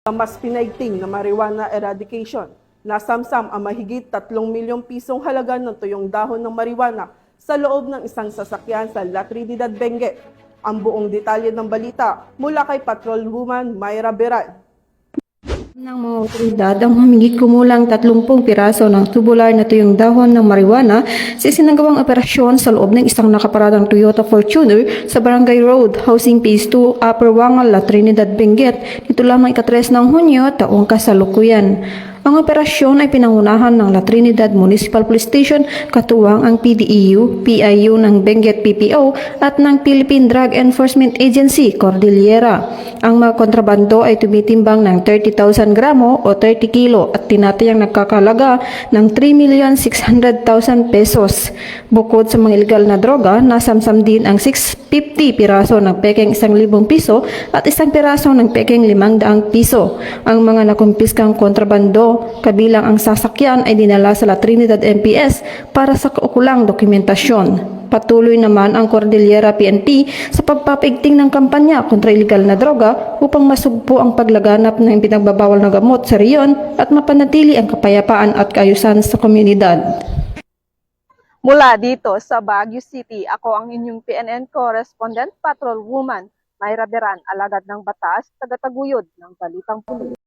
Mas pinaigting na marijuana eradication. Nasamsam ang mahigit 3 milyong pisong halaga ng tuyong dahon ng marijuana sa loob ng isang sasakyan sa La Trinidad, Benguet. Ang buong detalye ng balita mula kay Patrolwoman Mayra Beral. Ng mga otoridad ang humigit kumulang 30 piraso ng tubular na tuyong dahon ng marijuana sa isinagawang operasyon sa loob ng isang nakaparadang Toyota Fortuner sa Barangay Road, Housing Phase 2, Upper Wangal, La Trinidad, Benguet. Ito lamang ika-3 ng Hunyo, taong kasalukuyan. Ang operasyon ay pinangunahan ng La Trinidad Municipal Police Station, katuwang ang PDEU, PIU ng Benguet PPO at ng Philippine Drug Enforcement Agency, Cordillera. Ang mga kontrabando ay tumitimbang ng 30,000 gramo o 30 kilo at tinatayang nagkakalaga ng 3,600,000 pesos. Bukod sa mga ilegal na droga, nasamsam din ang 650 piraso ng pekeng 1,000 piso at 1 piraso ng pekeng 500 piso. Ang mga nakumpiskang kontrabando kabilang ang sasakyan ay dinala sa La Trinidad MPS para sa kaukulang dokumentasyon. Patuloy naman ang Cordillera PNP sa pagpapaigting ng kampanya kontra ilegal na droga upang masugpo ang paglaganap ng pinagbabawal na gamot sa riyon at mapanatili ang kapayapaan at kaayusan sa komunidad. Mula dito sa Baguio City, ako ang inyong PNN correspondent, Patrolwoman Mayra Beran, alagad ng batas, tagataguyod ng Balitang Pulis.